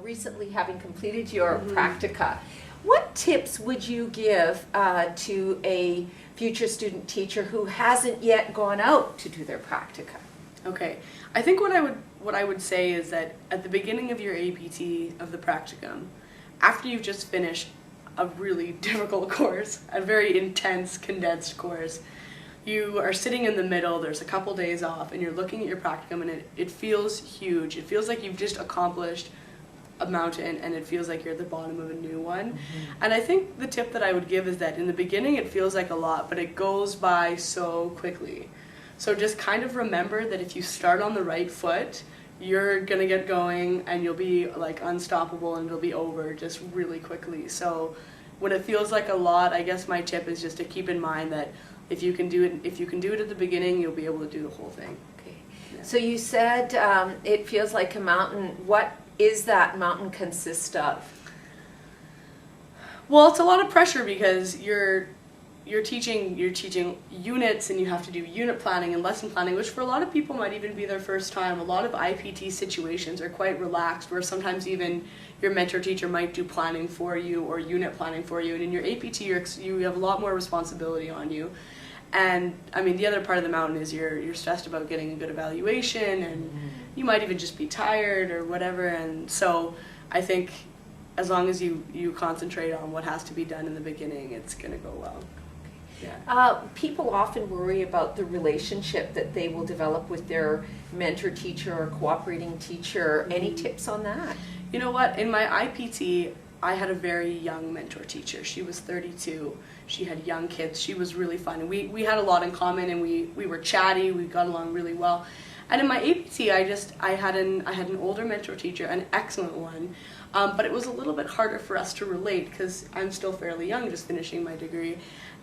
recently having completed your practica, what tips would you give to a future student teacher who hasn't yet gone out to do their practica? Okay, I think what I would say is that at the beginning of your APT of the practicum, after you've just finished a really difficult course, a very intense, condensed course, you are sitting in the middle, there's a couple days off, and you're looking at your practicum, and it feels huge. It feels like you've just accomplished a mountain, and it feels like you're at the bottom of a new one. And I think the tip that I would give is that in the beginning it feels like a lot, but it goes by so quickly. So just kind of remember that if you start on the right foot, you're gonna get going and you'll be like unstoppable, and it'll be over just really quickly. So when it feels like a lot, I guess my tip is just to keep in mind that if you can do it at the beginning, you'll be able to do the whole thing. Okay. Yeah. So you said it feels like a mountain. What is that mountain consist of? Well, it's a lot of pressure because you're teaching units, and you have to do unit planning and lesson planning, which for a lot of people might even be their first time. A lot of IPT situations are quite relaxed, where sometimes even your mentor teacher might do planning for you or unit planning for you, and in your APT you have a lot more responsibility on you. And I mean, the other part of the mountain is you're stressed about getting a good evaluation, and you might even just be tired or whatever. And so I think as long as you concentrate on what has to be done in the beginning, it's going to go well. Yeah. People often worry about the relationship that they will develop with their mentor teacher or cooperating teacher. Any tips on that? You know what? In my IPT, I had a very young mentor teacher. She was 32. She had young kids. She was really fun. And we had a lot in common, and we were chatty. We got along really well. And in my APT, I had an older mentor teacher, an excellent one. But it was a little bit harder for us to relate because I'm still fairly young, just finishing my degree.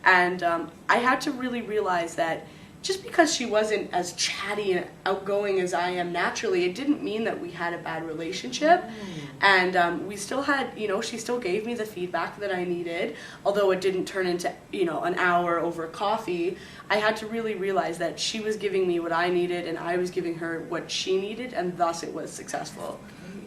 And I had to really realize that just because she wasn't as chatty and outgoing as I am naturally, it didn't mean that we had a bad relationship. And we still had, she still gave me the feedback that I needed, although it didn't turn into, an hour over coffee. I had to really realize that she was giving me what I needed, and I was giving her what she needed, and thus it was successful,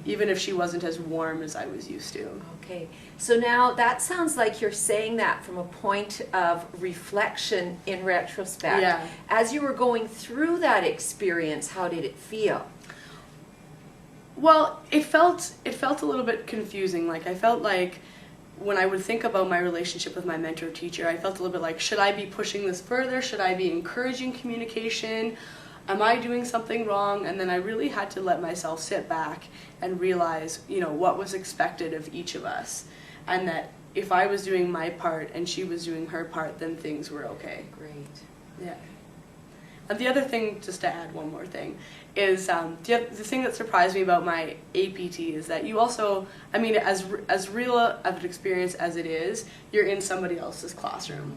even if she wasn't as warm as I was used to. Okay, so now that sounds like you're saying that from a point of reflection in retrospect. Yeah. As you were going through that experience, how did it feel? Well, it felt a little bit confusing. Like, I felt like when I would think about my relationship with my mentor teacher, I felt a little bit like, should I be pushing this further? Should I be encouraging communication? Am I doing something wrong? And then I really had to let myself sit back and realize, what was expected of each of us. And that if I was doing my part and she was doing her part, then things were okay. Great. Yeah. And the other thing, just to add one more thing, is the thing that surprised me about my APT is that you also, as real of an experience as it is, you're in somebody else's classroom.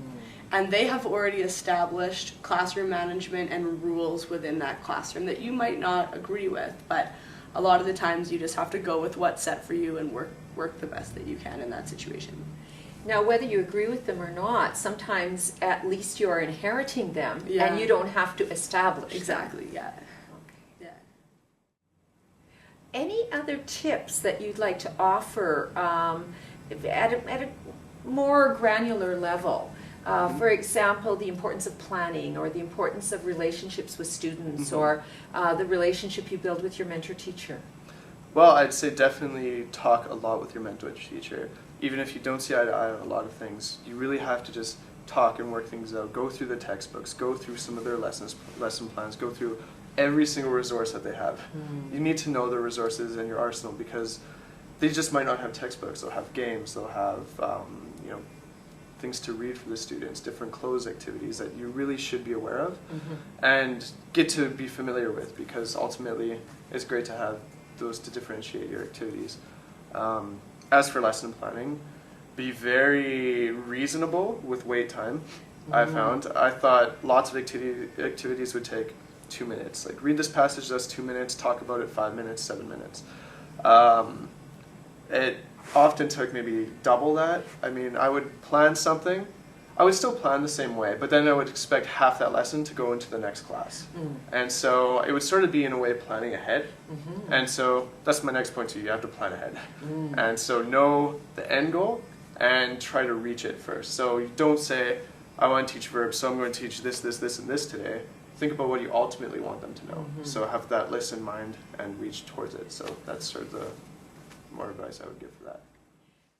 And they have already established classroom management and rules within that classroom that you might not agree with, but a lot of the times you just have to go with what's set for you and work the best that you can in that situation. Now, whether you agree with them or not, sometimes at least you're inheriting them, Yeah. and you don't have to establish Exactly, them. yeah. Okay. Yeah. Any other tips that you'd like to offer at a more granular level? For example, the importance of planning, or the importance of relationships with students, or the relationship you build with your mentor teacher. Well, I'd say definitely talk a lot with your mentor teacher. Even if you don't see eye to eye on a lot of things, you really have to just talk and work things out. Go through the textbooks, go through some of their lesson plans, go through every single resource that they have. You need to know the resources in your arsenal, because they just might not have textbooks. They'll have games, they'll have things to read for the students, different closed activities that you really should be aware of and get to be familiar with, because ultimately it's great to have those to differentiate your activities. As for lesson planning, be very reasonable with wait time. I found. I thought lots of activities would take 2 minutes. Like, read this passage, that's 2 minutes, talk about it 5 minutes, 7 minutes. It often took maybe double that. I mean, I would plan something, I would still plan the same way, but then I would expect half that lesson to go into the next class. And so it would sort of be, in a way, planning ahead. And so that's my next point too. You have to plan ahead. And so know the end goal and try to reach it first. So you don't say, I want to teach verbs, so I'm going to teach this, this, this, and this today. Think about what you ultimately want them to know. So have that list in mind and reach towards it. So that's sort of the more advice I would give for that.